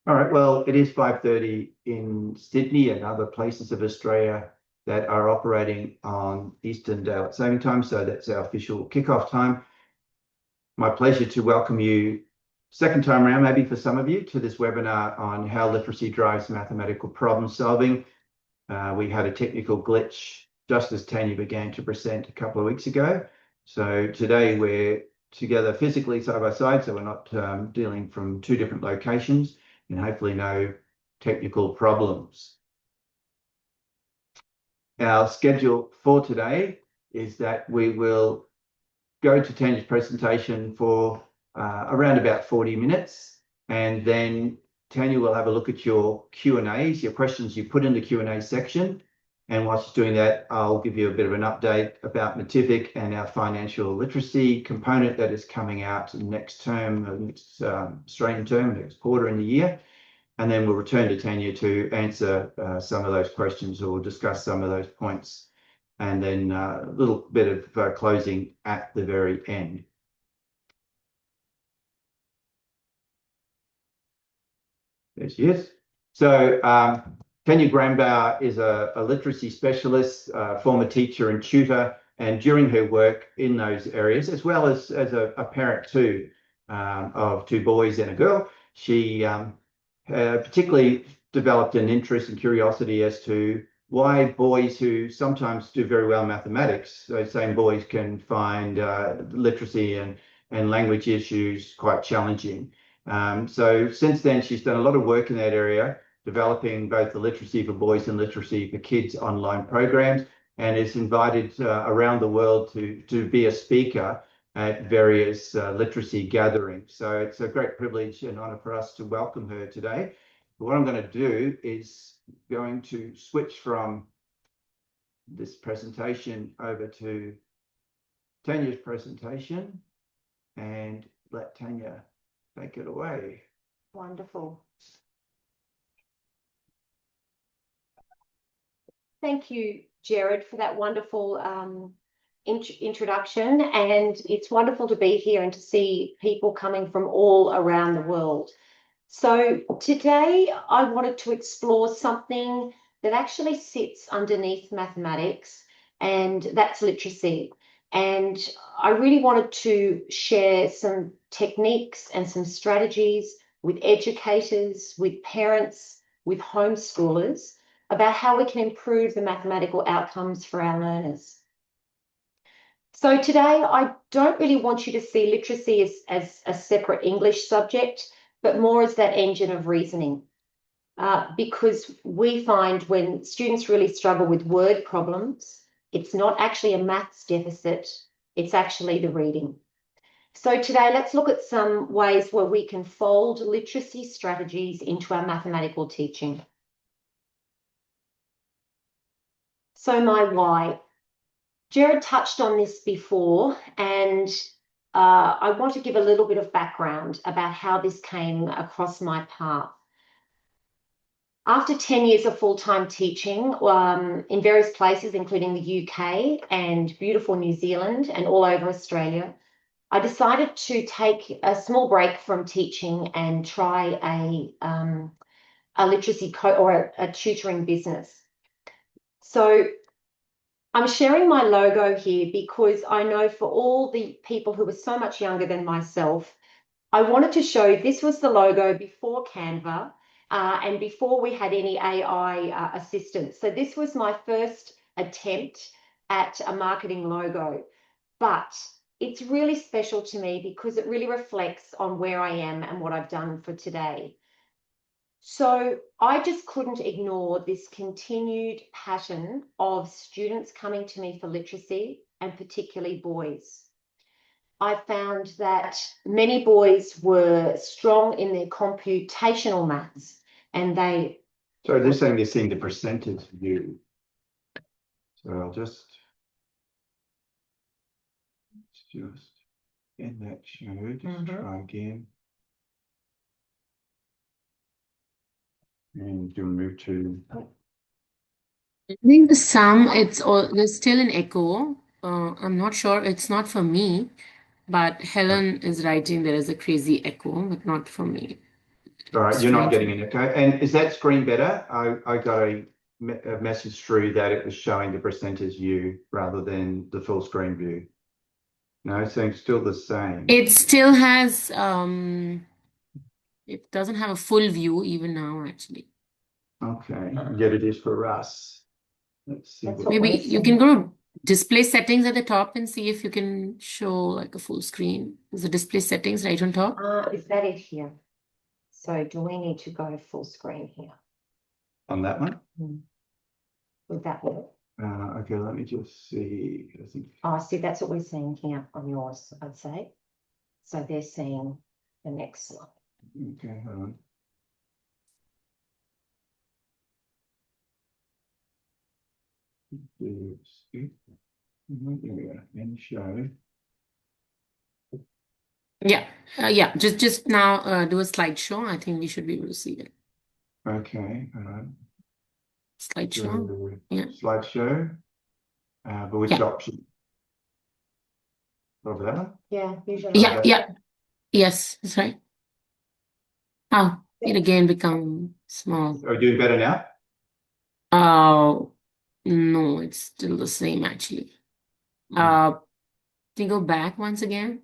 All right, well, it is 5:30 in Sydney and other places of Australia that are operating on Eastern Daylight Saving Time, so that's our official kickoff time. My pleasure to welcome you second time around, maybe for some of you, to this webinar on how literacy drives mathematical problem solving. We had a technical glitch just as Tanya began to present a couple of weeks ago. So today we're together physically side by side, so we're not dealing from two different locations, and hopefully no technical problems. Our schedule for today is that we will go to Tanya's presentation for around about 40 minutes, and then Tanya will have a look at your Q&As, your questions you put in the Q&A section. And whilst she's doing that, I'll give you a bit of an update about Matific and our financial literacy component that is coming out next term, next Australian term, next quarter in the year. And then we'll return to Tanya to answer some of those questions or discuss some of those points. And then a little bit of closing at the very end. There she is. So Tanya Grambower is a literacy specialist, former teacher and tutor, and during her work in those areas, as well as a parent too, of two boys and a girl, she particularly developed an interest and curiosity as to why boys who sometimes do very well in mathematics, those same boys can find literacy and language issues quite challenging. So since then, she's done a lot of work in that area, developing both the literacy for boys and literacy for kids online programs, and is invited around the world to be a speaker at various literacy gatherings. So it's a great privilege and honor for us to welcome her today. But what I'm going to do is going to switch from this presentation over to Tanya's presentation and let Tanya take it away. Wonderful. Thank you, Jared, for that wonderful introduction. And it's wonderful to be here and to see people coming from all around the world. So today I wanted to explore something that actually sits underneath mathematics, and that's literacy. And I really wanted to share some techniques and some strategies with educators, with parents, with homeschoolers about how we can improve the mathematical outcomes for our learners. So today, I don't really want you to see literacy as a separate English subject, but more as that engine of reasoning. Because we find when students really struggle with word problems, it's not actually a maths deficit, it's actually the reading. So today, let's look at some ways where we can fold literacy strategies into our mathematical teaching. So my why. Jared touched on this before, and I want to give a little bit of background about how this came across my path. After 10 years of full-time teaching in various places, including the UK and beautiful New Zealand and all over Australia, I decided to take a small break from teaching and try a literacy or a tutoring business. So I'm sharing my logo here because I know for all the people who are so much younger than myself, I wanted to show this was the logo before Canva and before we had any AI assistance. So this was my first attempt at a marketing logo, but it's really special to me because it really reflects on where I am and what I've done for today. So I just couldn't ignore this continued pattern of students coming to me for literacy, and particularly boys. I found that many boys were strong in their computational maths, and they... So they're saying they're seeing the percentage view. So I'll just end that show, just try again. And you'll move to... I think the sum, there's still an echo. I'm not sure. It's not for me, but Helen is writing there is a crazy echo, but not for me. All right, It's you're not fine. getting an echo. And is that screen better? I got a message through that it was showing the presenter's view rather than the full screen view. No, so it's still the same. It still has, it doesn't have a full view even now, actually. Okay, yet it is for us. Let's see. That's what- what Maybe we're you can seeing. go to display settings at the top and see if you can show like a full screen. Is the display settings right on top? Is that it here? So do we need to go full screen here? On that one? Would that work? Okay, let me just see. I think. Oh, see, that's what we're seeing here on yours, I'd say. So they're seeing the next slide. Okay, hold on. Here we go. And show. Yeah, yeah. Just now do a slideshow. I think we should be able to see it. Okay, Slideshow. Yeah. Slideshow. But which option? Over that one? Yeah, usually. Yeah, yeah. Yes, that's right. Oh, it again become small. Are we doing better now? Oh, no, it's still the same actually. Can you go back once again?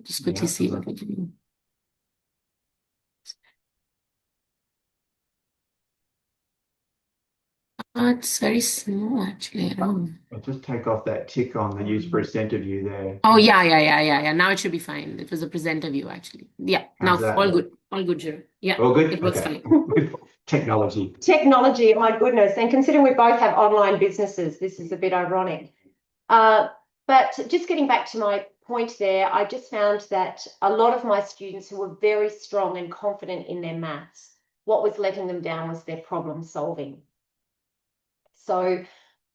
Just quickly Yeah, see what we can do. It's very small actually. I don't know. I'll just take off that tick on the use presenter view there. Oh yeah. Now it should be fine. It was a presenter view actually. Yeah. How's Now that? all good, Jerry. Yeah. All good? It works Okay. fine. Technology. Technology, my goodness. And considering we both have online businesses, this is a bit ironic. But just getting back to my point there, I just found that a lot of my students who were very strong and confident in their maths, what was letting them down was their problem solving. So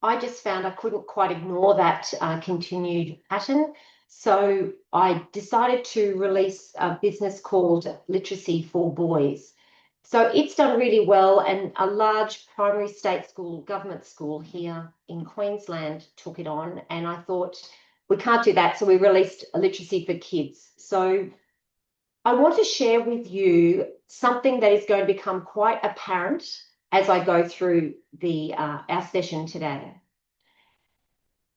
I just found I couldn't quite ignore that continued pattern. So I decided to release a business called Literacy for Boys. So it's done really well, and a large primary state school, government school here in Queensland took it on, and I thought we can't do that, so we released a Literacy for Kids. So I want to share with you something that is going to become quite apparent as I go through the our session today.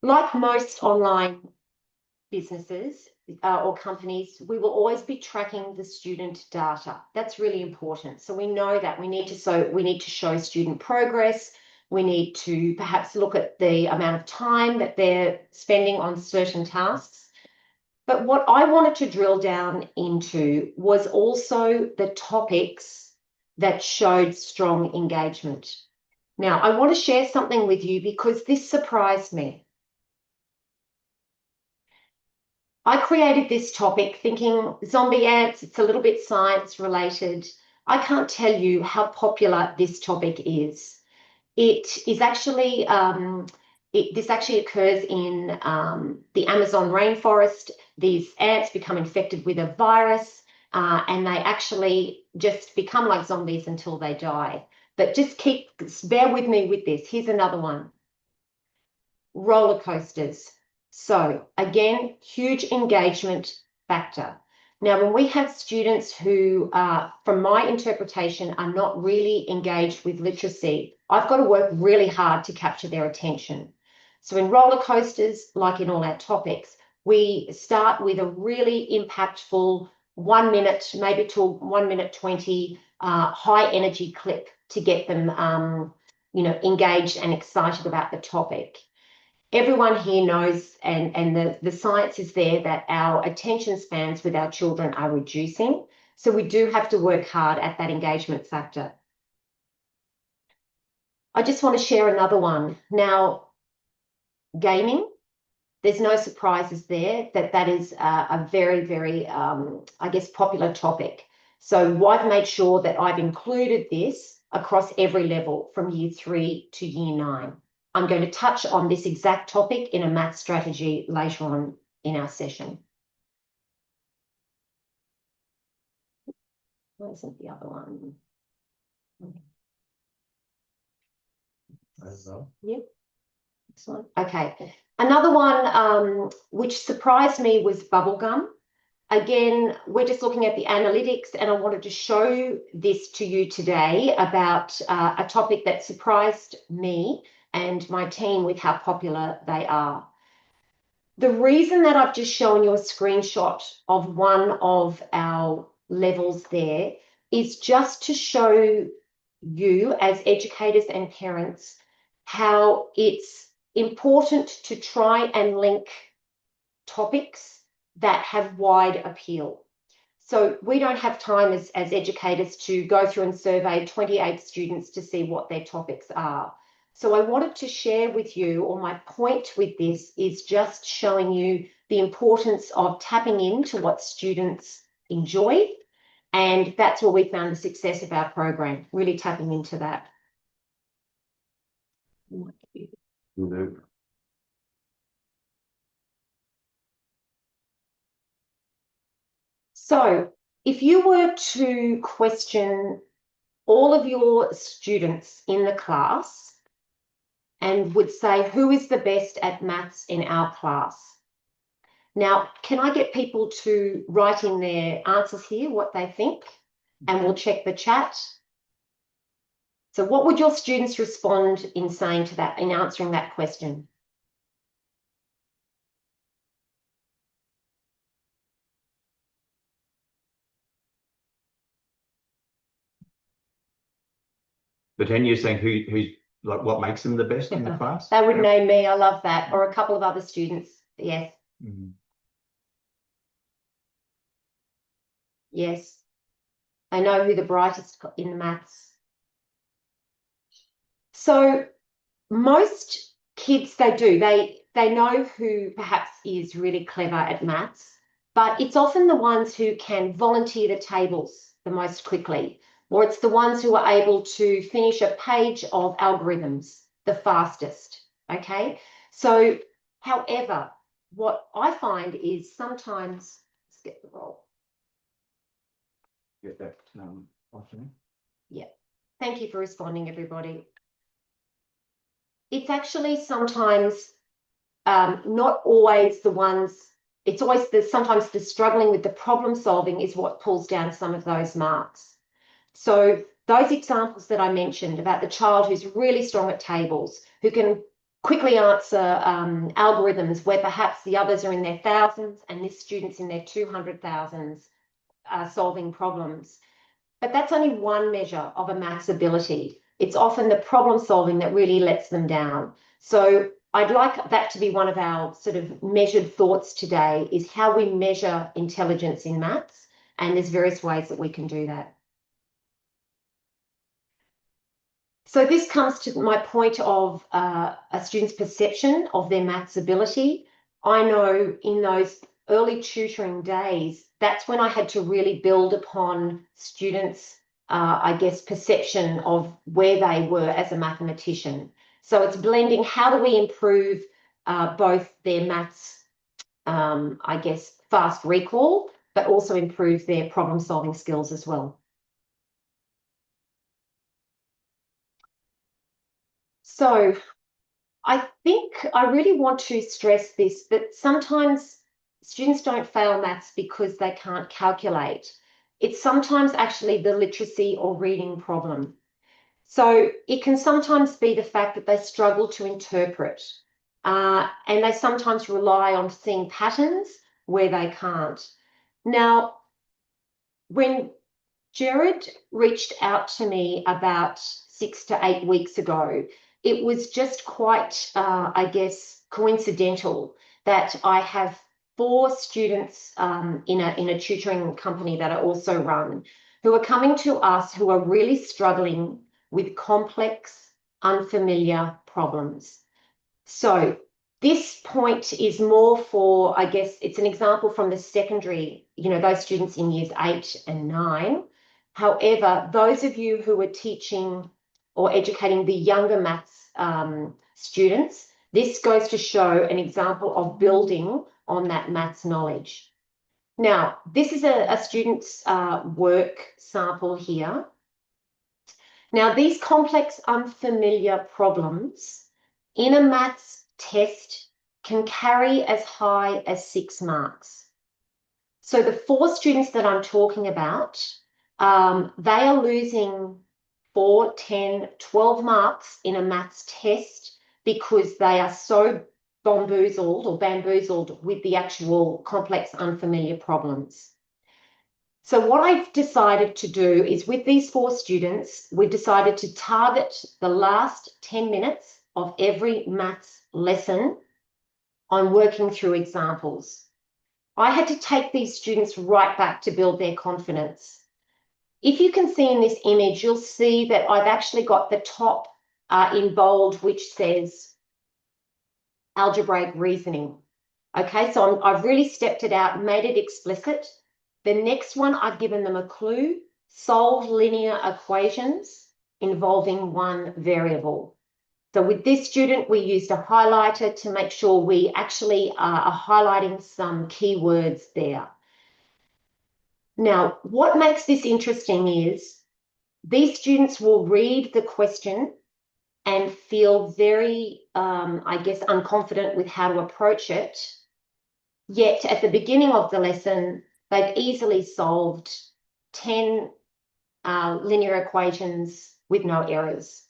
Like most online businesses or companies, we will always be tracking the student data. That's really important. So we know that we need to show student progress. We need to perhaps look at the amount of time that they're spending on certain tasks. But what I wanted to drill down into was also the topics that showed strong engagement. Now, I want to share something with you because this surprised me. I created this topic thinking zombie ants, it's a little bit science related. I can't tell you how popular this topic is. It is actually, this actually occurs in the Amazon rainforest. These ants become infected with a virus and they actually just become like zombies until they die. But just bear with me with this. Here's another one. Roller coasters. So again, huge engagement factor. Now, when we have students who, from my interpretation, are not really engaged with literacy, I've got to work really hard to capture their attention. So in roller coasters, like in all our topics, we start with a really impactful 1 minute, maybe to 1 minute 20, high energy clip to get them, engaged and excited about the topic. Everyone here knows, and the science is there, that our attention spans with our children are reducing. So we do have to work hard at that engagement factor. I just want to share another one. Now, gaming, there's no surprises there that is a very, very, I guess, popular topic. So I've made sure that I've included this across every level from year 3 to year 9. I'm going to touch on this exact topic in a math strategy later on in our session. Where isn't the other one? Yep. Excellent. Okay. Another one which surprised me was bubblegum. again, we're just looking at the analytics, and I wanted to show this to you today about a topic that surprised me and my team with how popular they are. The reason that I've just shown you a screenshot of one of our levels there is just to show you as educators and parents how it's important to try and link topics that have wide appeal. So we don't have time as educators to go through and survey 28 students to see what their topics are. So I wanted to share with you, or my point with this is just showing you the importance of tapping into what students enjoy. And that's where we found the success of our program, really tapping into that. So if you were to question all of your students in the class and would say, who is the best at maths in our class? Now, can I get people to write in their answers here, what they think, and we'll check the chat. So what would your students respond in saying to that, in answering that question? But then you're saying who's like what makes them the best in the class? They would name me, I love that, or a couple of other students, yes. Mm-hmm. Yes. I know who the brightest in the maths. So most kids, they know who perhaps is really clever at maths, but it's often the ones who can volunteer the tables the most quickly, or it's the ones who are able to finish a page of algorithms the fastest, okay? So, however, what I find is sometimes, let's get the roll. Get that option. Yeah, thank you for responding, everybody. It's actually sometimes not always the ones, it's always sometimes the struggling with the problem solving is what pulls down some of those marks. So those examples that I mentioned about the child who's really strong at tables, who can quickly answer algorithms where perhaps the others are in their thousands and this student's in their 200,000s solving problems. But that's only one measure of a maths ability. It's often the problem solving that really lets them down. So I'd like that to be one of our sort of measured thoughts today, is how we measure intelligence in maths, and there's various ways that we can do that. So this comes to my point of a student's perception of their maths ability. I know in those early tutoring days, that's when I had to really build upon students' I guess, perception of where they were as a mathematician. So it's blending, how do we improve both their maths, I guess, fast recall, but also improve their problem solving skills as well. So I think I really want to stress this, that sometimes students don't fail maths because they can't calculate. It's sometimes actually the literacy or reading problem. So it can sometimes be the fact that they struggle to interpret, and they sometimes rely on seeing patterns where they can't. Now, when Jared reached out to me about 6 to 8 weeks ago, it was just quite, I guess, coincidental that I have 4 students in a tutoring company that I also run, who are coming to us who are really struggling with complex, unfamiliar problems. So this point is more for, I guess, it's an example from the secondary, those students in years 8 and 9. However, those of you who are teaching or educating the younger maths students, this goes to show an example of building on that maths knowledge. Now, this is a student's work sample here. Now, these complex, unfamiliar problems in a maths test can carry as high as 6 marks. So the 4 students that I'm talking about, they are losing 4, 10, 12 marks in a maths test because they are so bamboozled with the actual complex, unfamiliar problems. So what I've decided to do is with these 4 students, we've decided to target the last 10 minutes of every maths lesson on working through examples. I had to take these students right back to build their confidence. If you can see in this image, you'll see that I've actually got the top in bold, which says algebraic reasoning. Okay, so I've really stepped it out, made it explicit. The next one, I've given them a clue, solve linear equations involving one variable. So with this student, we used a highlighter to make sure we actually are highlighting some keywords there. Now, what makes this interesting is these students will read the question and feel very, I guess, unconfident with how to approach it. Yet at the beginning of the lesson, they've easily solved 10 linear equations with no errors.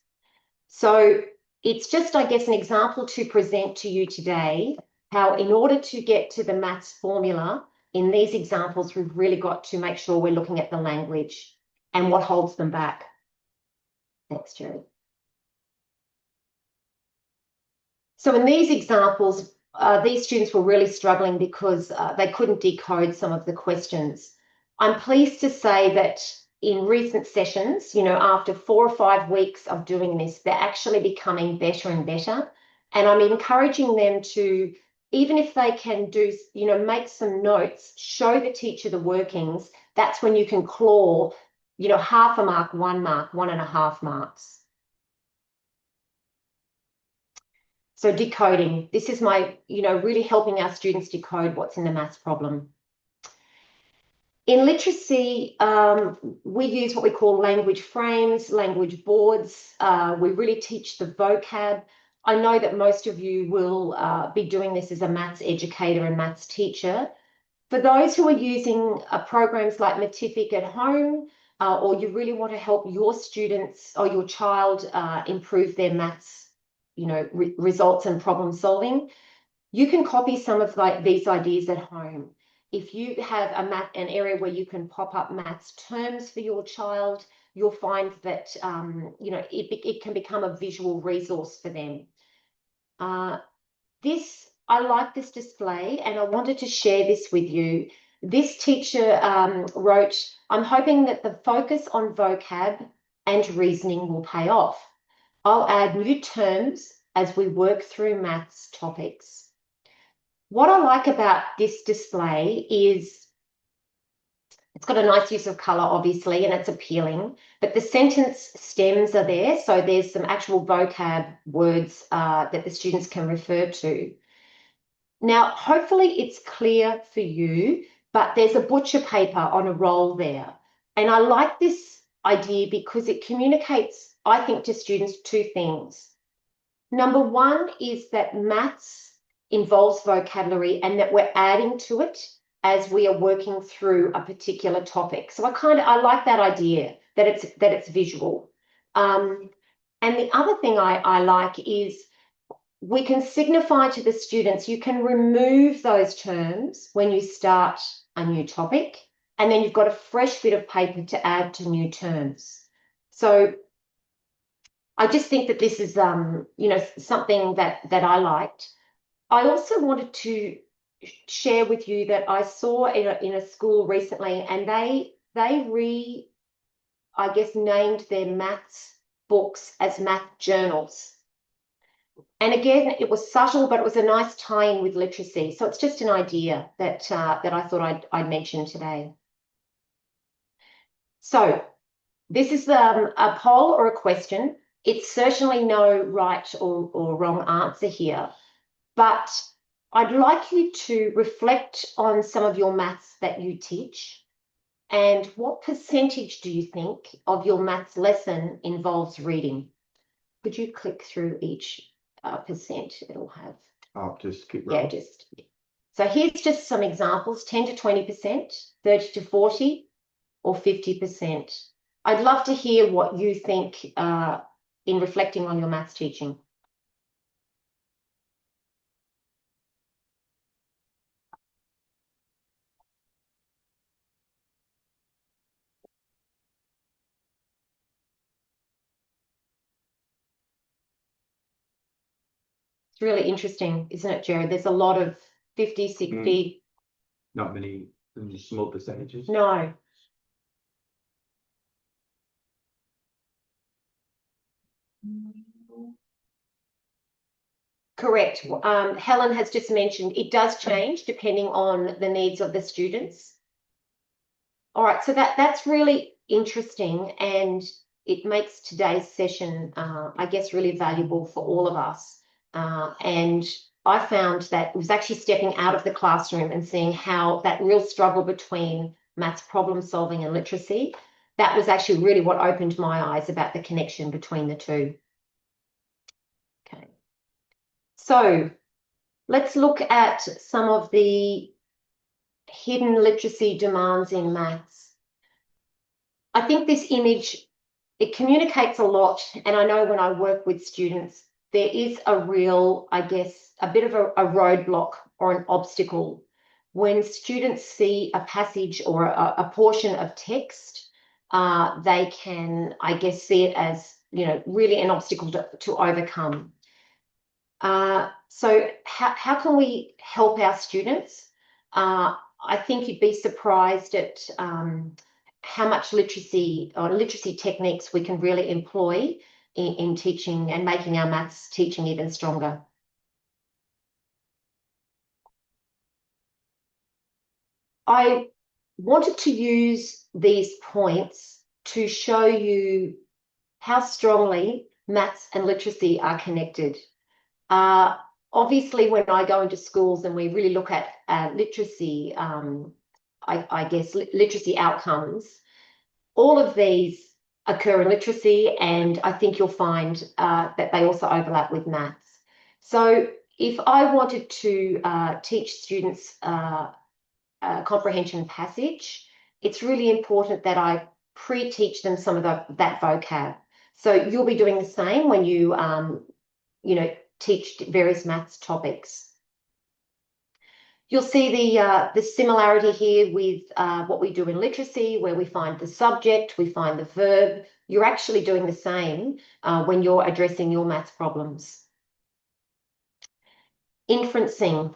So it's just, I guess, an example to present to you today how in order to get to the maths formula, in these examples, we've really got to make sure we're looking at the language and what holds them back. Thanks, Jerry. So in these examples, these students were really struggling because they couldn't decode some of the questions. I'm pleased to say that in recent sessions, after 4 or 5 weeks of doing this, they're actually becoming better and better. And I'm encouraging them to, even if they can do, make some notes, show the teacher the workings, that's when you can claw, half a mark, 1 mark, 1.5 marks. So decoding, this is my, really helping our students decode what's in the maths problem. In literacy, we use what we call language frames, language boards. We really teach the vocab. I know that most of you will be doing this as a maths educator and maths teacher. For those who are using programs like Matific at home, or you really want to help your students or your child improve their maths, results and problem solving, you can copy some of these ideas at home. If you have an area where you can pop up maths terms for your child, you'll find that it can become a visual resource for them. I like this display and I wanted to share this with you. This teacher wrote, "I'm hoping that the focus on vocab and reasoning will pay off. I'll add new terms as we work through maths topics." What I like about this display is it's got a nice use of colour, obviously, and it's appealing, but the sentence stems are there, so there's some actual vocab words that the students can refer to. Now, hopefully it's clear for you, but there's a butcher paper on a roll there. And I like this idea because it communicates, I think, to students 2 things. Number 1 is that maths involves vocabulary and that we're adding to it as we are working through a particular topic. So I like that idea that it's visual. And the other thing I like is we can signify to the students, you can remove those terms when you start a new topic, and then you've got a fresh bit of paper to add to new terms. So I just think that this is something that I liked. I also wanted to share with you that I saw in a school recently, and they named their maths books as math journals. And again, it was subtle, but it was a nice tie-in with literacy. So it's just an idea that I thought I'd mention today. So this is a poll or a question. It's certainly no right or wrong answer here, but I'd like you to reflect on some of your maths that you teach and what percentage do you think of your maths lesson involves reading? Could you click through each percent it'll have? I'll just keep Yeah, rolling. just So here's just some examples: 10 to 20%, 30 to 40, or 50%. I'd love to hear what you think in reflecting on your maths teaching. It's really interesting, isn't it, Jared? There's a lot of 50, 60. Not many small percentages. No. Correct. Helen has just mentioned it does change depending on the needs of the students. All right, so that's really interesting, and it makes today's session, I guess, really valuable for all of us. And I found that it was actually stepping out of the classroom and seeing how that real struggle between maths problem solving and literacy, that was actually really what opened my eyes about the connection between the two. Okay. So let's look at some of the hidden literacy demands in maths. I think this image, it communicates a lot, and I know when I work with students, there is a real, I guess, a bit of a roadblock or an obstacle when students see a passage or a portion of text. They can, I guess, see it as, you know, really an obstacle to overcome. So how can we help our students? I think you'd be surprised at how much literacy techniques we can really employ in teaching and making our maths teaching even stronger. I wanted to use these points to show you how strongly maths and literacy are connected. Obviously, when I go into schools and we really look at literacy, I guess literacy outcomes, all of these occur in literacy, and I think you'll find that they also overlap with maths. So if I wanted to teach students comprehension passage, it's really important that I pre-teach them some of that vocab. So you'll be doing the same when you, you know, teach various maths topics. You'll see the similarity here with what we do in literacy, where we find the subject, we find the verb. You're actually doing the same when you're addressing your maths problems. Inferencing.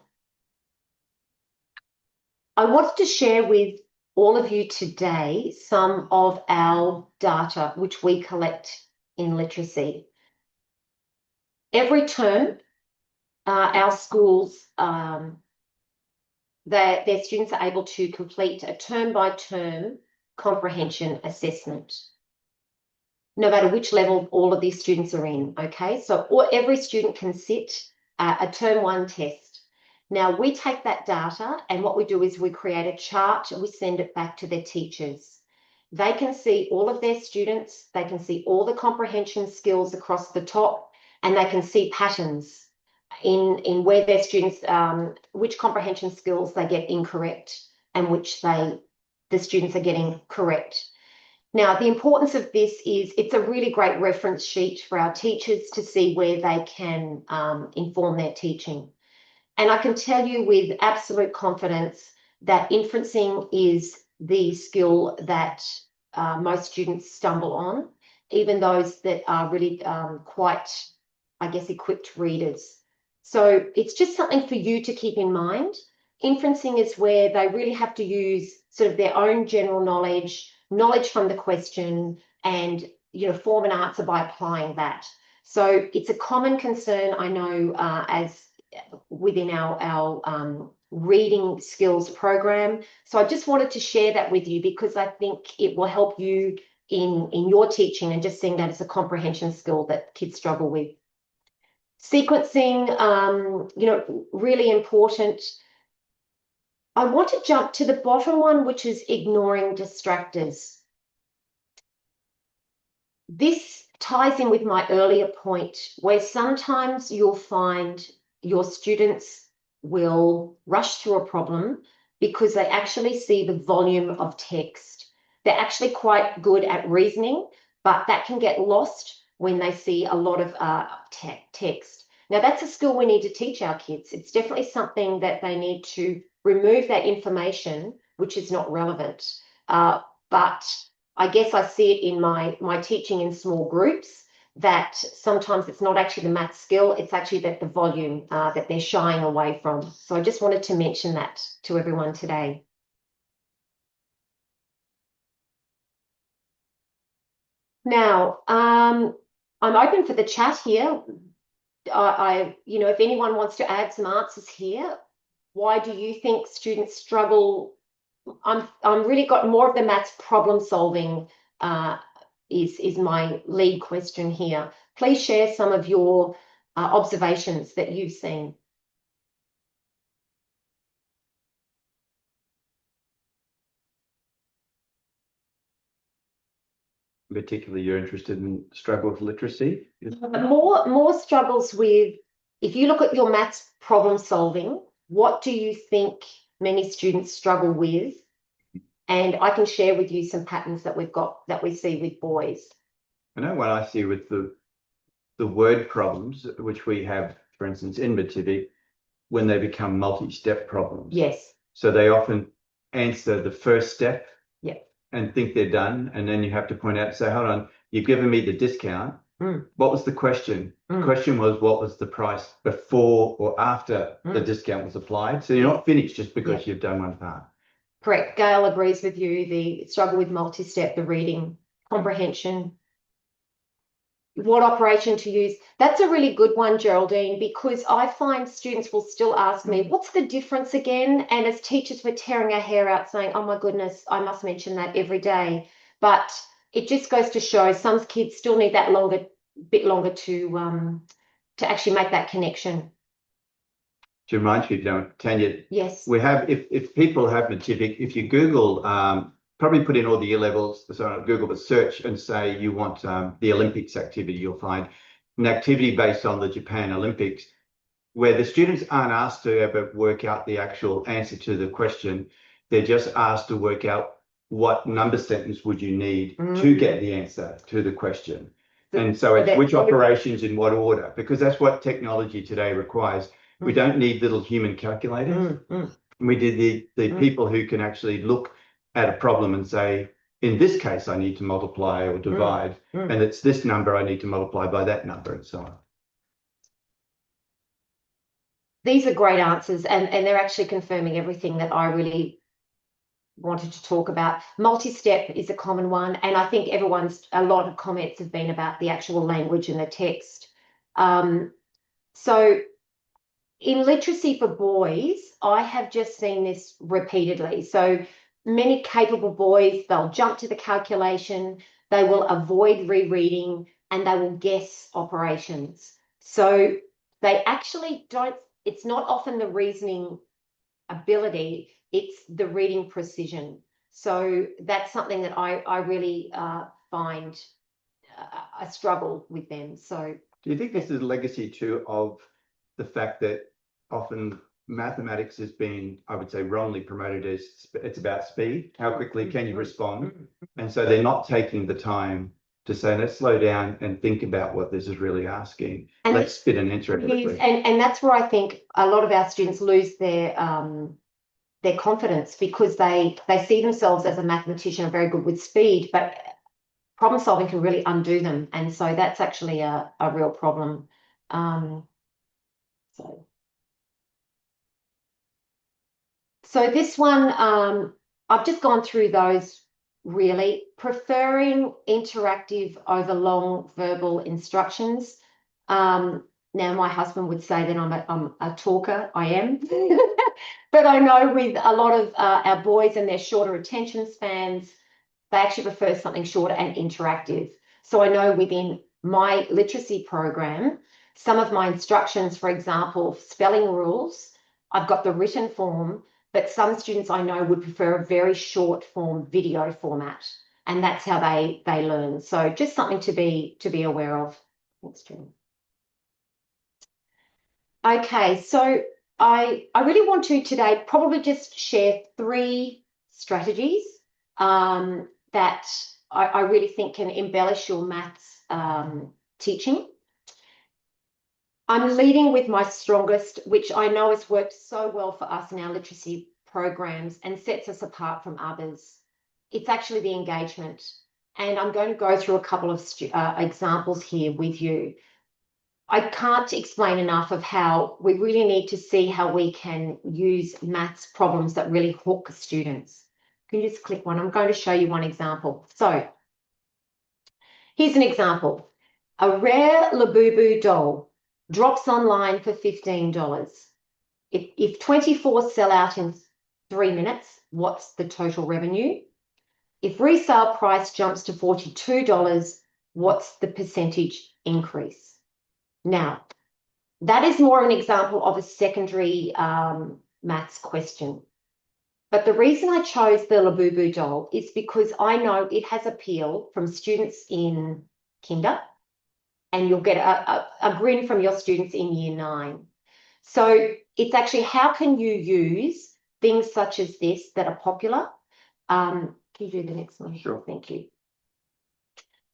I wanted to share with all of you today some of our data which we collect in literacy. Every term, our schools, their students are able to complete a term-by-term comprehension assessment, no matter which level all of these students are in, okay? So every student can sit a term one test. Now, we take that data, and what we do is we create a chart and we send it back to their teachers. They can see all of their students, they can see all the comprehension skills across the top, and they can see patterns in where their students, which comprehension skills they get incorrect and which the students are getting correct. Now, the importance of this is it's a really great reference sheet for our teachers to see where they can inform their teaching. And I can tell you with absolute confidence that inferencing is the skill that most students stumble on, even those that are really quite, I guess, equipped readers. So it's just something for you to keep in mind. Inferencing is where they really have to use sort of their own general knowledge from the question, and, you know, form an answer by applying that. So it's a common concern, I know, as within our reading skills program. So I just wanted to share that with you because I think it will help you in your teaching, and just seeing that as a comprehension skill that kids struggle with. Sequencing, you know, really important. I want to jump to the bottom one, which is ignoring distractors. This ties in with my earlier point, where sometimes you'll find your students will rush through a problem because they actually see the volume of text. They're actually quite good at reasoning, but that can get lost when they see a lot of text. Now, that's a skill we need to teach our kids. It's definitely something that they need to remove that information which is not relevant. But I guess I see it in my teaching in small groups that sometimes it's not actually the math skill, it's actually that the volume that they're shying away from. So I just wanted to mention that to everyone today. Now, I'm open for the chat here. If anyone wants to add some answers here, why do you think students struggle? I'm really got more of the maths problem solving is my lead question here. Please share some of your observations that you've seen. Particularly, you're interested in struggle with literacy? More struggles with, if you look at your maths problem solving, what do you think many students struggle with? And I can share with you some patterns that we see with boys. I know what I see with the word problems, which we have, for instance, in Mativic, when they become multi-step problems. Yes. So they often answer the first step. Yeah. And think they're done, and then you have to point out, say, hold on, you've given me the discount. What was the question? The question was, what was the price before or after the discount was applied? So you're not finished just because you've done one part. Correct. Gail agrees with you. The struggle with multi-step, the reading, comprehension, what operation to use. That's a really good one, Geraldine, because I find students will still ask me, what's the difference again? And as teachers, we're tearing our hair out saying, oh my goodness, I must mention that every day. But it just goes to show some kids still need that bit longer to actually make that connection. To remind you, Tanya, yes, we have, if people have Mativic, if you Google, probably put in all the year levels, sorry, not Google, but search and say you want the Olympics activity, you'll find an activity based on the Japan Olympics where the students aren't asked to ever work out the actual answer to the question. They're just asked to work out what number sentence would you need to get the answer to the question. And so it's which operations in what order, because that's what technology today requires. We don't need little human calculators. We did the people who can actually look at a problem and say, in this case, I need to multiply or divide, and it's this number I need to multiply by that number, and so on. These are great answers, and they're actually confirming everything that I really wanted to talk about. Multi-step is a common one, and I think a lot of comments have been about the actual language and the text. So in literacy for boys, I have just seen this repeatedly. So many capable boys, they'll jump to the calculation, they will avoid rereading, and they will guess operations. So they actually don't, it's not often the reasoning ability, it's the reading precision. So that's something that I really find a struggle with them. So do you think this is a legacy too of the fact that often mathematics has been, I would say, wrongly promoted as it's about speed? How quickly can you respond? And so they're not taking the time to say, let's slow down and think about what this is really asking. And let's fit an answer quickly. And that's where I think a lot of our students lose their confidence, because they see themselves as a mathematician, are very good with speed, but problem solving can really undo them. And so that's actually a real problem. So this one, I've just gone through those really. Preferring interactive over long verbal instructions. Now, my husband would say that I'm a talker. I am. But I know with a lot of our boys and their shorter attention spans, they actually prefer something shorter and interactive. So I know within my literacy program, some of my instructions, for example, spelling rules, I've got the written form, but some students I know would prefer a very short form video format, and that's how they learn. So just something to be aware of. Thanks, Jen. Okay, so I really want to today probably just share 3 strategies that I really think can embellish your maths teaching. I'm leading with my strongest, which I know has worked so well for us in our literacy programs and sets us apart from others. It's actually the engagement. And I'm going to go through a couple of examples here with you. I can't explain enough of how we really need to see how we can use maths problems that really hook students. Can you just click one? I'm going to show you one example. So here's an example. A rare Labubu doll drops online for $15. If 24 sell out in 3 minutes, what's the total revenue? If resale price jumps to $42, what's the percentage increase? Now, that is more an example of a secondary maths question. But the reason I chose the Labubu doll is because I know it has appeal from students in kinder, and you'll get a grin from your students in year 9. So it's actually how can you use things such as this that are popular? Can you do the next one? Sure. Thank you.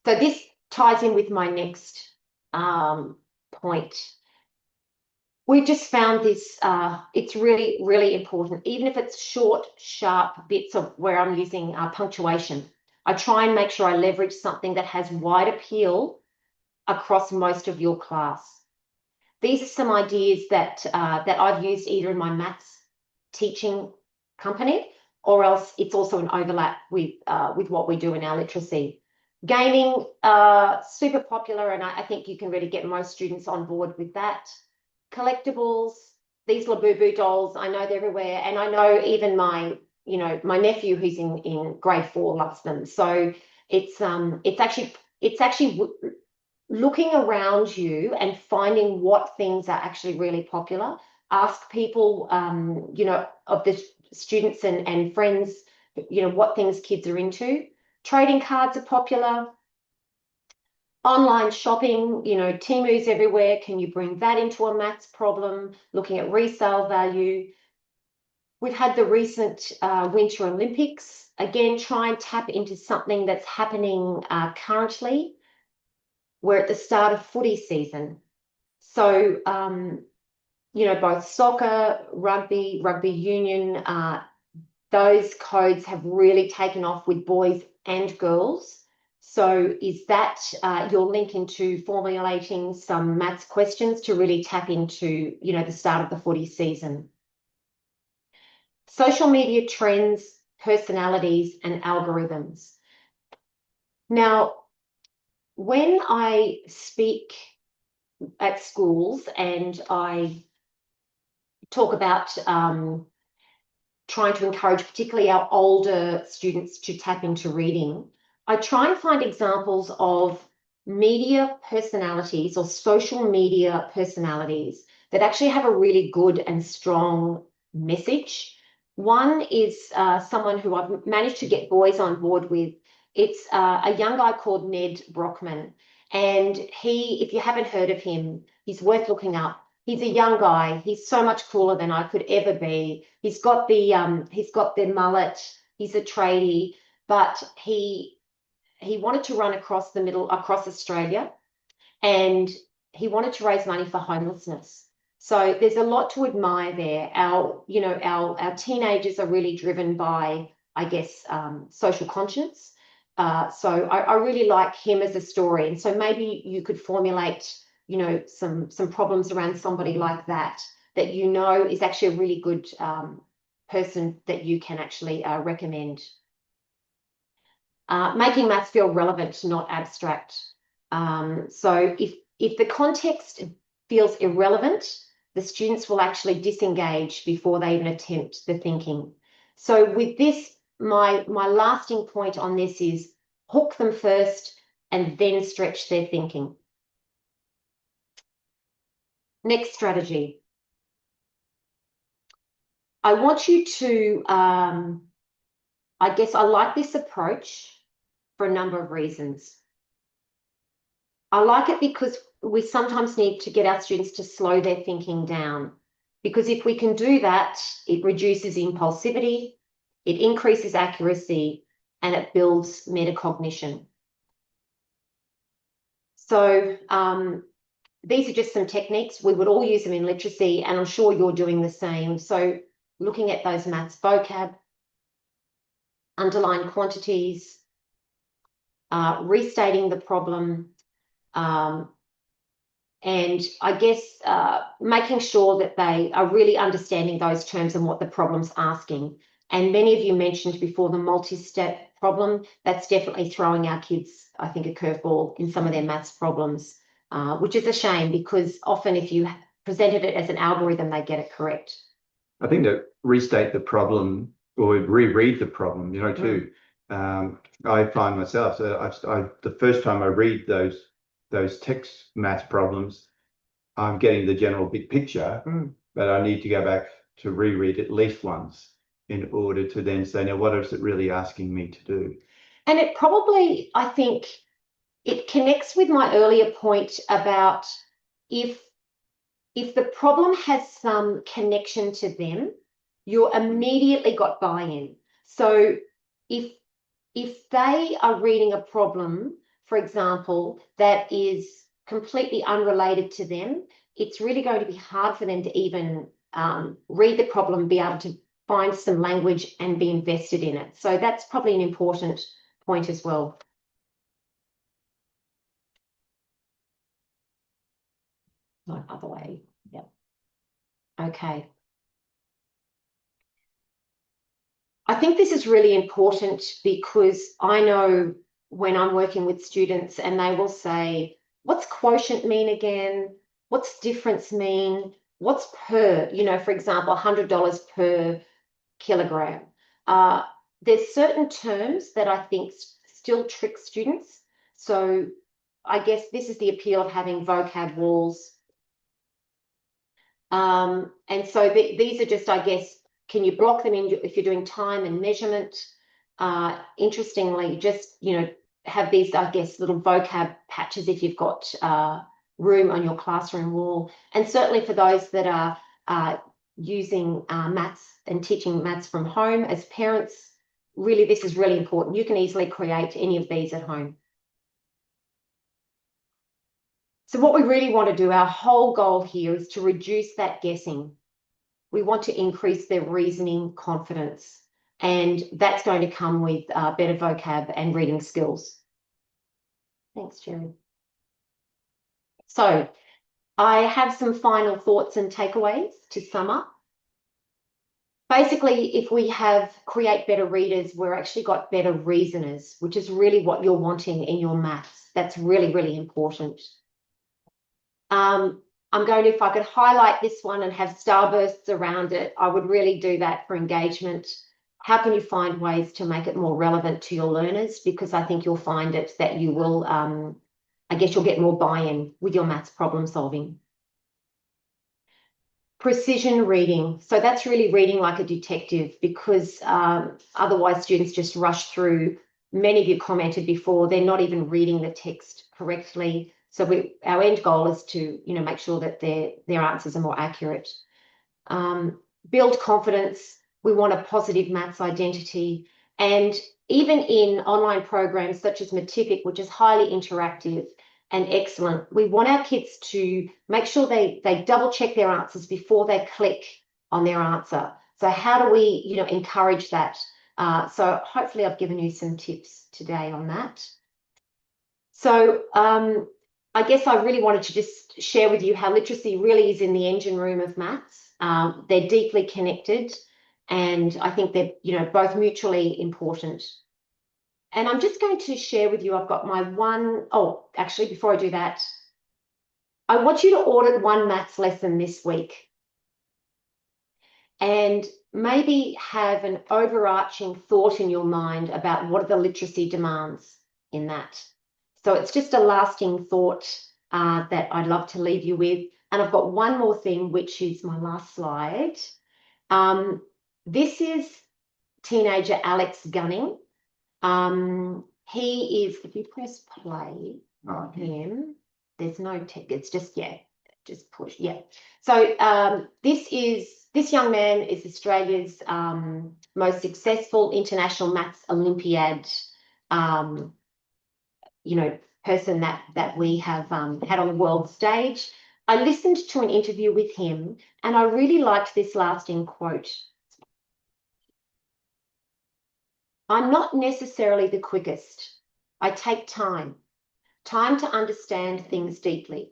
So this ties in with my next point. We just found this, it's really, really important, even if it's short, sharp bits of where I'm using punctuation. I try and make sure I leverage something that has wide appeal across most of your class. These are some ideas that I've used either in my maths teaching company, or else it's also an overlap with what we do in our literacy. Gaming, super popular, and I think you can really get most students on board with that. Collectibles, these Labubu dolls, I know they're everywhere, and I know even my nephew who's in grade 4 loves them. So it's actually looking around you and finding what things are actually really popular. Ask people, of the students and friends, what things kids are into. Trading cards are popular. Online shopping, Temu's everywhere. Can you bring that into a maths problem? Looking at resale value. We've had the recent Winter Olympics. Again, try and tap into something that's happening currently. We're at the start of footy season. So, both soccer, rugby union, those codes have really taken off with boys and girls. So is that your link into formulating some maths questions to really tap into, the start of the footy season? Social media trends, personalities, and algorithms. Now, when I speak at schools and I talk about trying to encourage particularly our older students to tap into reading, I try and find examples of media personalities or social media personalities that actually have a really good and strong message. One is someone who I've managed to get boys on board with. It's a young guy called Ned Brockman. And he, if you haven't heard of him, he's worth looking up. He's a young guy. He's so much cooler than I could ever be. He's got the mullet. He's a tradie, but he wanted to run across Australia, and he wanted to raise money for homelessness. So there's a lot to admire there. Our teenagers are really driven by, I guess, social conscience. So I really like him as a story. And so maybe you could formulate, some problems around somebody like that is actually a really good person that you can actually recommend. Making maths feel relevant, not abstract. So if the context feels irrelevant, the students will actually disengage before they even attempt the thinking. So with this, my lasting point on this is hook them first and then stretch their thinking. Next strategy. I want you to, I guess I like this approach for a number of reasons. I like it because we sometimes need to get our students to slow their thinking down. Because if we can do that, it reduces impulsivity, it increases accuracy, and it builds metacognition. So these are just some techniques. We would all use them in literacy, and I'm sure you're doing the same. So looking at those maths vocab, underlying quantities, restating the problem, and I guess making sure that they are really understanding those terms and what the problem's asking. And many of you mentioned before the multi-step problem. That's definitely throwing our kids, I think, a curveball in some of their maths problems, which is a shame because often if you presented it as an algorithm, they get it correct. I think that restate the problem or reread the problem, too. I find myself, the first time I read those text math problems, I'm getting the general big picture, but I need to go back to reread at least once in order to then say, now, what is it really asking me to do? And it probably, I think, it connects with my earlier point about if the problem has some connection to them, you immediately got buy-in. So if they are reading a problem, for example, that is completely unrelated to them, it's really going to be hard for them to even read the problem, be able to find some language and be invested in it. So that's probably an important point as well. No, other way. Yep. Okay. I think this is really important because I know when I'm working with students and they will say, what's quotient mean again? What's difference mean? What's per, for example, $100 per kilogram. There's certain terms that I think still trick students. So I guess this is the appeal of having vocab walls. And so these are just, I guess, can you block them in if you're doing time and measurement? Interestingly, just, have these, I guess, little vocab patches if you've got room on your classroom wall. And certainly for those that are using maths and teaching maths from home as parents, really, this is really important. You can easily create any of these at home. So what we really want to do, our whole goal here is to reduce that guessing. We want to increase their reasoning confidence, and that's going to come with better vocab and reading skills. Thanks, Jerry. So I have some final thoughts and takeaways to sum up. Basically, if we create better readers, we're actually got better reasoners, which is really what you're wanting in your maths. That's really, really important. I'm going to, if I could highlight this one and have starbursts around it, I would really do that for engagement. How can you find ways to make it more relevant to your learners? Because I think you'll find it that you will, I guess you'll get more buy-in with your maths problem solving. Precision reading. So that's really reading like a detective because otherwise students just rush through. Many of you commented before, they're not even reading the text correctly. So our end goal is to, make sure that their answers are more accurate. Build confidence. We want a positive maths identity. And even in online programs such as Matific, which is highly interactive and excellent, we want our kids to make sure they double check their answers before they click on their answer. So how do we, encourage that? So hopefully I've given you some tips today on that. So I guess I really wanted to just share with you how literacy really is in the engine room of maths. They're deeply connected, and I think they're, both mutually important. And I'm just going to share with you, I've got my actually, before I do that, I want you to audit one maths lesson this week and maybe have an overarching thought in your mind about what are the literacy demands in that. So it's just a lasting thought that I'd love to leave you with. And I've got one more thing, which is my last slide. This is teenager Alex Gunning. He is, if you press play on him, there's no text, it's just, just push. Yeah. So this young man is Australia's most successful international maths Olympiad, person that we have had on the world stage. I listened to an interview with him, and I really liked this lasting quote. I'm not necessarily the quickest. I take time to understand things deeply.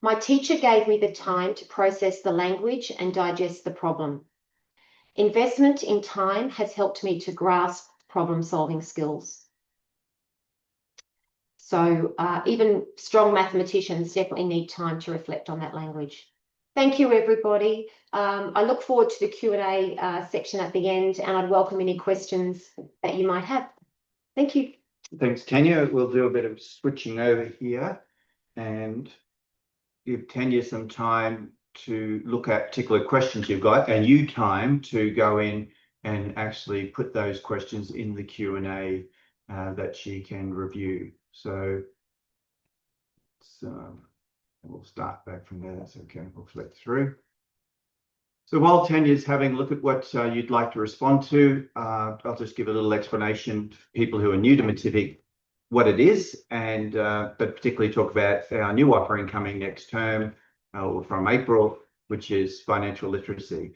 My teacher gave me the time to process the language and digest the problem. Investment in time has helped me to grasp problem-solving skills. So even strong mathematicians definitely need time to reflect on that language. Thank you, everybody. I look forward to the Q&A section at the end, and I'd welcome any questions that you might have. Thank you. Thanks, Tanya. We'll do a bit of switching over here and give Tanya some time to look at particular questions you've got, and you time to go in and actually put those questions in the Q&A that she can review. So we'll start back from there. That's okay. We'll flick through. So while Tanya's having a look at what you'd like to respond to, I'll just give a little explanation to people who are new to Mativic what it is, and but particularly talk about our new offering coming next term or from April, which is financial literacy.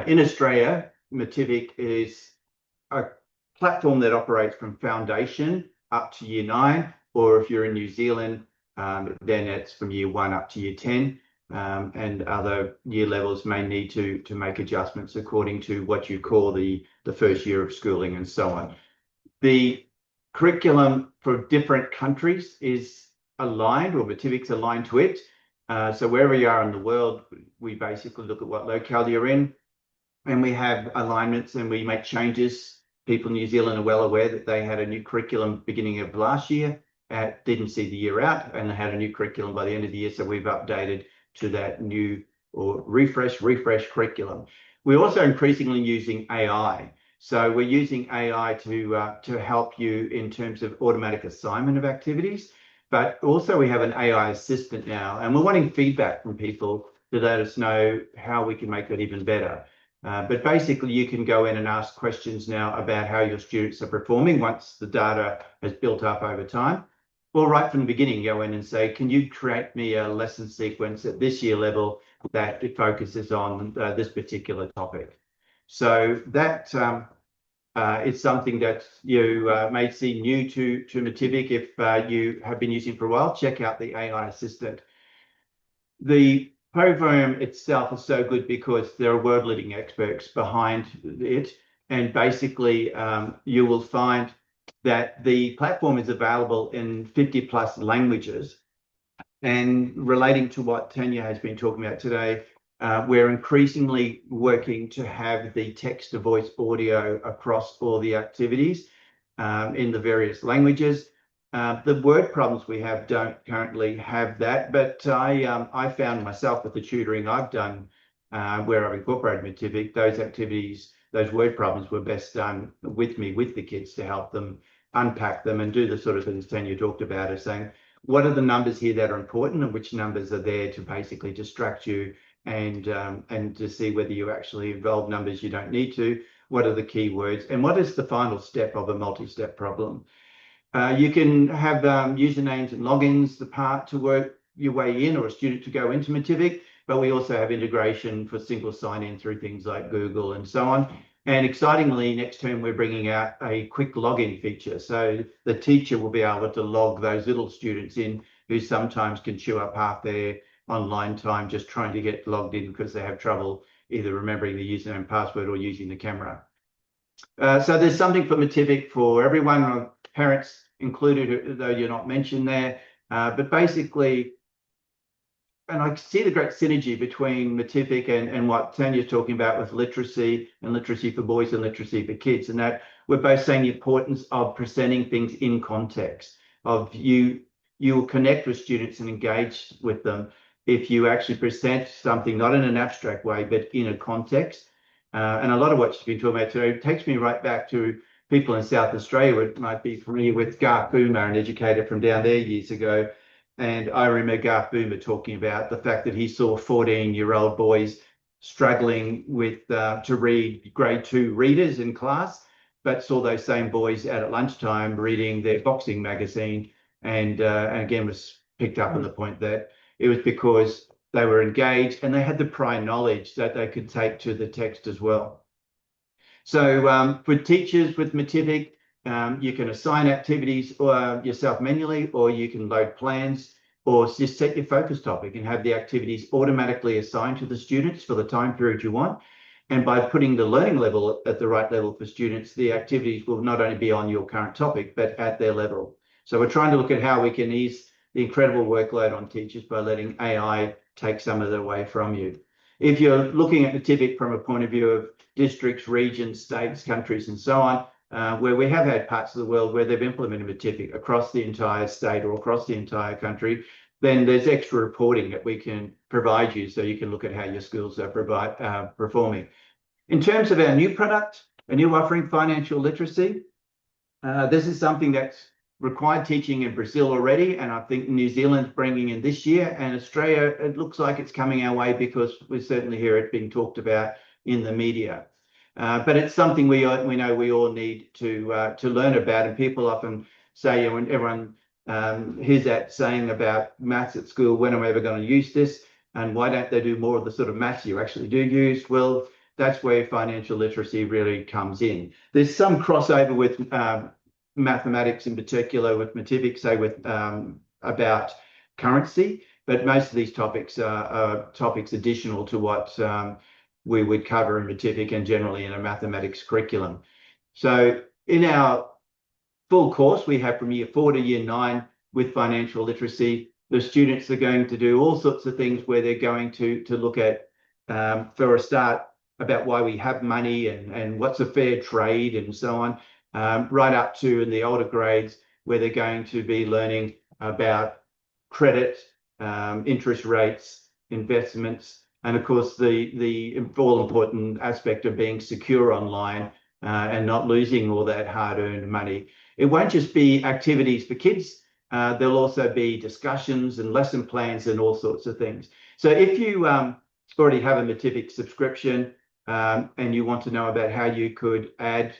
In Australia, Mativic is a platform that operates from foundation up to year 9, or if you're in New Zealand, then it's from year 1 up to year 10. And other year levels may need to make adjustments according to what you call the first year of schooling and so on. The curriculum for different countries is aligned, or Mativic's aligned to it. So wherever you are in the world, we basically look at what locale you're in, and we have alignments and we make changes. People in New Zealand are well aware that they had a new curriculum beginning of last year, didn't see the year out, and they had a new curriculum by the end of the year. So we've updated to that new or refresh curriculum. We're also increasingly using AI. So we're using AI to help you in terms of automatic assignment of activities, but also we have an AI assistant now, and we're wanting feedback from people to let us know how we can make that even better. But basically, you can go in and ask questions now about how your students are performing once the data has built up over time. Or right from the beginning, go in and say, can you create me a lesson sequence at this year level that it focuses on this particular topic? So that is something that you may see new to Mativic. If you have been using for a while, check out the AI assistant. The program itself is so good because there are word-leading experts behind it. And basically, you will find that the platform is available in 50+ languages. And relating to what Tanya has been talking about today, we're increasingly working to have the text-to-voice audio across all the activities in the various languages. The word problems we have don't currently have that, but I found myself with the tutoring I've done where I've incorporated Mativic, those activities, those word problems were best done with me, with the kids, to help them unpack them and do the sort of things Tanya talked about, is saying, what are the numbers here that are important and which numbers are there to basically distract you, and to see whether you actually involve numbers you don't need to, what are the key words, and what is the final step of a multi-step problem. You can have usernames and logins, the part to work your way in, or a student to go into Mativic, but we also have integration for single sign-in through things like Google and so on. And excitingly, next term, we're bringing out a quick login feature. So the teacher will be able to log those little students in who sometimes can chew up half their online time just trying to get logged in because they have trouble either remembering the username and password or using the camera. So there's something for Mativic for everyone, parents included, though you're not mentioned there. But basically, and I see the great synergy between Mativic and what Tanya's talking about with literacy, and literacy for boys and literacy for kids, and that we're both saying the importance of presenting things in context, of you will connect with students and engage with them if you actually present something not in an abstract way, but in a context. And a lot of what she's been talking about today takes me right back to people in South Australia who might be familiar with Garth Boomer, an educator from down there years ago. And I remember Garth Boomer talking about the fact that he saw 14-year-old boys struggling with to read grade 2 readers in class, but saw those same boys out at lunchtime reading their boxing magazine, and again was picked up on the point that it was because they were engaged and they had the prior knowledge that they could take to the text as well. So for teachers with Matific, you can assign activities yourself manually, or you can load plans, or just set your focus topic and have the activities automatically assigned to the students for the time period you want. And by putting the learning level at the right level for students, the activities will not only be on your current topic, but at their level. So we're trying to look at how we can ease the incredible workload on teachers by letting AI take some of it away from you. If you're looking at Matific from a point of view of districts, regions, states, countries, and so on, where we have had parts of the world where they've implemented Matific across the entire state or across the entire country, then there's extra reporting that we can provide you so you can look at how your schools are performing. In terms of our new product, a new offering, financial literacy, this is something that's required teaching in Brazil already, and I think New Zealand's bringing in this year, and Australia, it looks like it's coming our way because we certainly hear it being talked about in the media. But it's something we know we all need to learn about, and people often say, when everyone hears that saying about maths at school, when am I ever going to use this, and why don't they do more of the sort of maths you actually do use? Well, that's where financial literacy really comes in. There's some crossover with mathematics, in particular with Matific, say with about currency, but most of these topics are topics additional to what we would cover in Matific and generally in a mathematics curriculum. So in our full course, we have from year 4 to year 9 with financial literacy. The students are going to do all sorts of things where they're going to look at, for a start, about why we have money and what's a fair trade and so on, right up to in the older grades where they're going to be learning about credit, interest rates, investments, and of course the all-important aspect of being secure online and not losing all that hard-earned money. It won't just be activities for kids. There'll also be discussions and lesson plans and all sorts of things. So if you already have a Matific subscription and you want to know about how you could add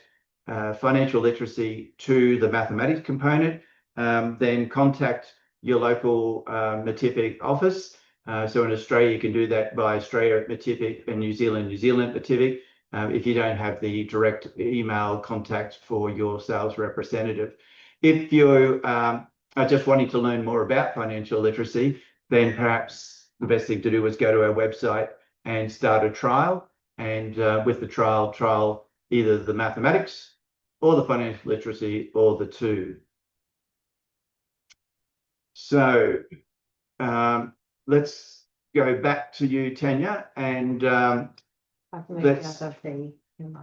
financial literacy to the mathematics component, then contact your local Matific office. So in Australia, you can do that by Australia at Matific, and New Zealand at Matific, if you don't have the direct email contact for your sales representative. If you are just wanting to learn more about financial literacy, then perhaps the best thing to do is go to our website and start a trial. And with the trial either the mathematics or the financial literacy or the two. So let's go back to you, Tanya, and let's. Oh, okay. No,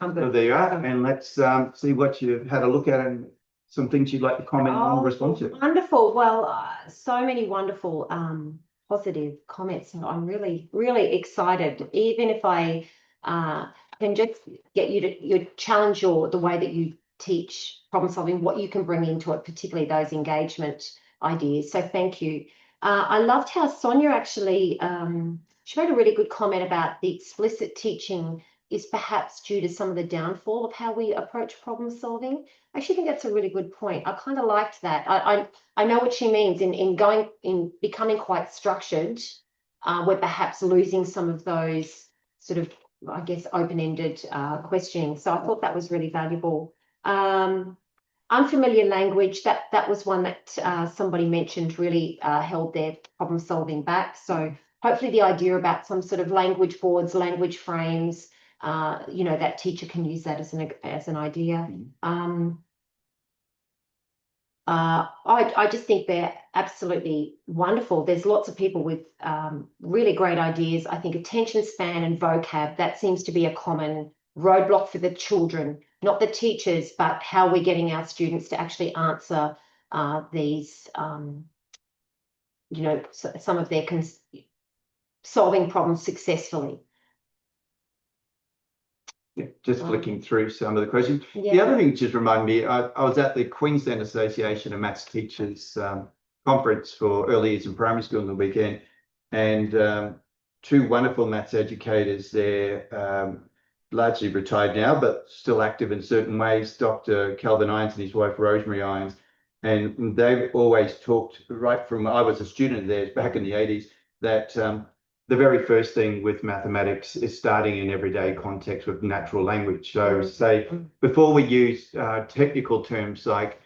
I'm good. Oh, there you are. And let's see what you've had a look at and some things you'd like to comment on, respond to. Wonderful. Well, so many wonderful positive comments. So I'm really, really excited. Even if I can just get you to challenge the way that you teach problem solving, what you can bring into it, particularly those engagement ideas. So thank you. I loved how Sonia actually, she made a really good comment about the explicit teaching is perhaps due to some of the downfall of how we approach problem solving. I actually think that's a really good point. I kind of liked that. I know what she means in becoming quite structured. We're perhaps losing some of those sort of, I guess, open-ended questioning. So I thought that was really valuable. Unfamiliar language, that was one that somebody mentioned really held their problem solving back. So hopefully the idea about some sort of language boards, language frames, that teacher can use that as an idea. I just think they're absolutely wonderful. There's lots of people with really great ideas. I think attention span and vocab, that seems to be a common roadblock for the children, not the teachers, but how we're getting our students to actually answer these, some of their solving problems successfully. Yeah, just flicking through some of the questions. Yeah. The other thing just reminded me, I was at the Queensland Association of Maths Teachers conference for early years and primary school on the weekend, and two wonderful maths educators there, largely retired now, but still active in certain ways, Dr. Calvin Irons and his wife Rosemary Irons. And they've always talked, right from I was a student of theirs back in the 80s, that the very first thing with mathematics is starting in everyday context with natural language. So say before we use technical terms like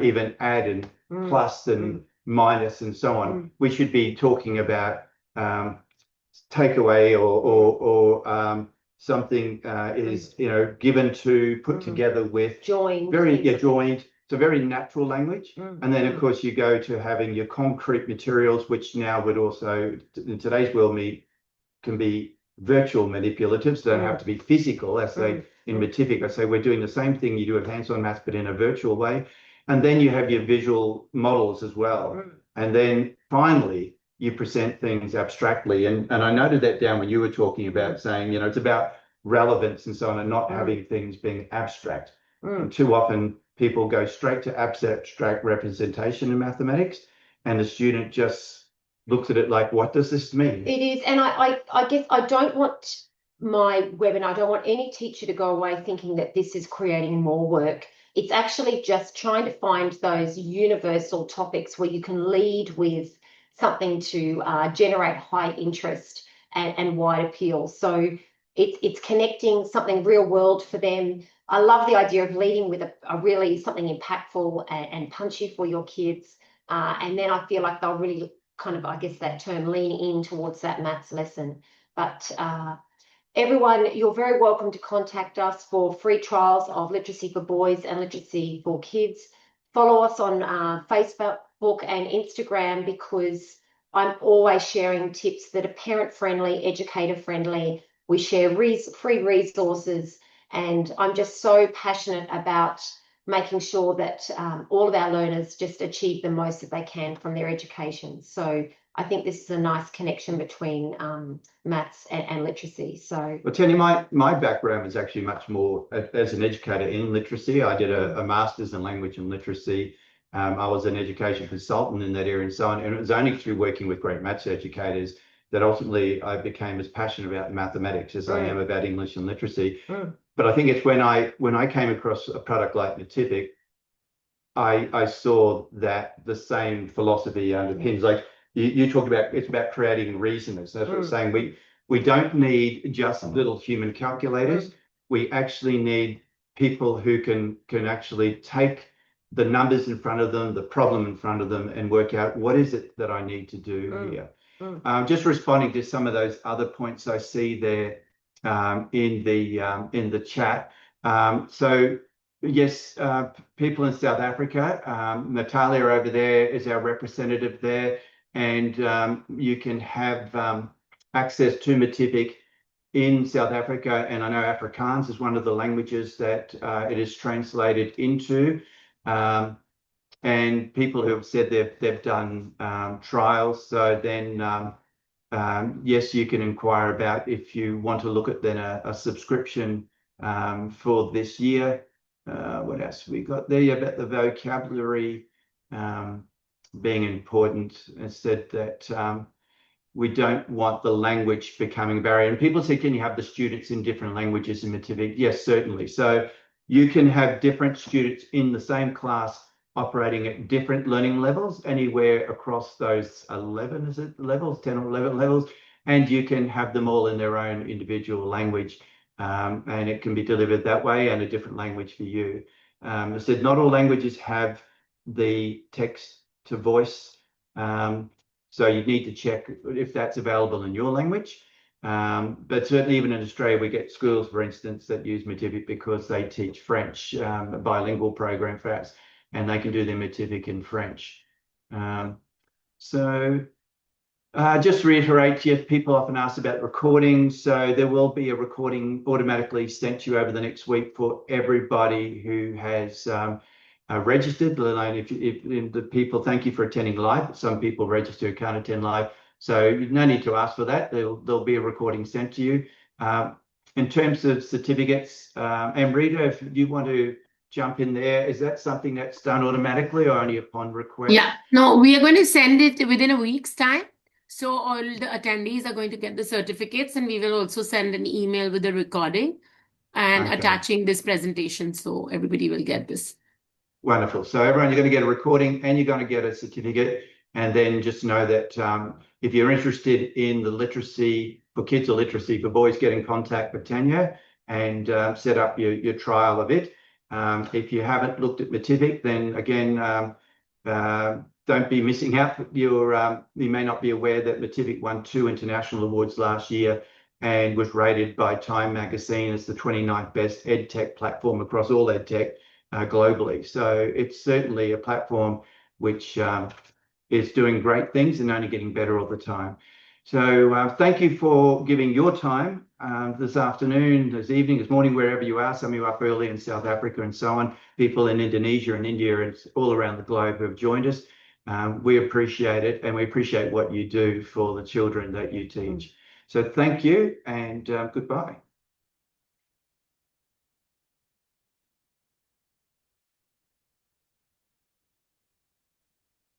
even add and plus and minus and so on, we should be talking about takeaway or something is given to, put together with, joined, joined. It's a very natural language. And then of course you go to having your concrete materials, which now would also in today's world can be virtual manipulatives, don't have to be physical. As they in Matific, I say we're doing the same thing you do with hands-on maths, but in a virtual way. And then you have your visual models as well. And then finally you present things abstractly. And I noted that down when you were talking about saying, it's about relevance and so on, and not having things being abstract. And too often people go straight to abstract representation in mathematics, and the student just looks at it like, what does this mean? It is. And I guess I don't want my webinar, I don't want any teacher to go away thinking that this is creating more work. It's actually just trying to find those universal topics where you can lead with something to generate high interest and wide appeal. So it's connecting something real world for them. I love the idea of leading with a really something impactful and punchy for your kids. And then I feel like they'll really kind of, I guess that term, lean in towards that maths lesson. But everyone, you're very welcome to contact us for free trials of Literacy for Boys and Literacy for Kids. Follow us on Facebook and Instagram, because I'm always sharing tips that are parent-friendly, educator-friendly. We share free resources, and I'm just so passionate about making sure that all of our learners just achieve the most that they can from their education. So I think this is a nice connection between maths and literacy. So, well, Tanya, my background is actually much more as an educator in literacy. I did a master's in language and literacy. I was an education consultant in that area and so on. And it was only through working with great maths educators that ultimately I became as passionate about mathematics as I am about English and literacy. But I think it's when I came across a product like Matific, I saw that the same philosophy underpins. Like you talked about, it's about creating reasoners. That's what I'm saying. We don't need just little human calculators. We actually need people who can actually take the numbers in front of them, the problem in front of them, and work out what is it that I need to do here. Just responding to some of those other points I see there in the chat. So yes, people in South Africa, Natalia over there is our representative there, and you can have access to Matific in South Africa, and I know Afrikaans is one of the languages that it is translated into. And people who have said they've done trials. So then, yes, you can inquire about if you want to look at then a subscription for this year. What else have we got there? About the vocabulary being important. I said that we don't want the language becoming a barrier. And people say, can you have the students in different languages in Matific? Yes, certainly. So you can have different students in the same class operating at different learning levels, anywhere across those 11, is it levels, 10 or 11 levels, and you can have them all in their own individual language, and it can be delivered that way and a different language for you. I said not all languages have the text to voice, so you need to check if that's available in your language. But certainly even in Australia, we get schools, for instance, that use Matific because they teach French, a bilingual program perhaps, and they can do their Matific in French. Just to reiterate, yes, people often ask about recordings. So there will be a recording automatically sent to you over the next week for everybody who has registered. If the people, thank you for attending live. Some people register who can't attend live. So no need to ask for that. There'll be a recording sent to you. In terms of certificates, and Rita, if you want to jump in there, is that something that's done automatically or only upon request? Yeah, no, we are going to send it within a week's time. So all the attendees are going to get the certificates, and we will also send an email with the recording and Okay. attaching this presentation, so everybody will get this. Wonderful. So everyone, you're going to get a recording and you're going to get a certificate. And then just know that if you're interested in the literacy for kids or literacy for boys, get in contact with Tanya and set up your trial of it. If you haven't looked at Mativic, then again, don't be missing out. You may not be aware that Mativic won 2 international awards last year and was rated by Time magazine as the 29th best EdTech platform across all EdTech globally. So it's certainly a platform which is doing great things and only getting better all the time. So thank you for giving your time this afternoon, this evening, this morning, wherever you are. Some of you are up early in South Africa and so on. People in Indonesia and India and all around the globe who have joined us. We appreciate it, and we appreciate what you do for the children that you teach. So thank you, and goodbye.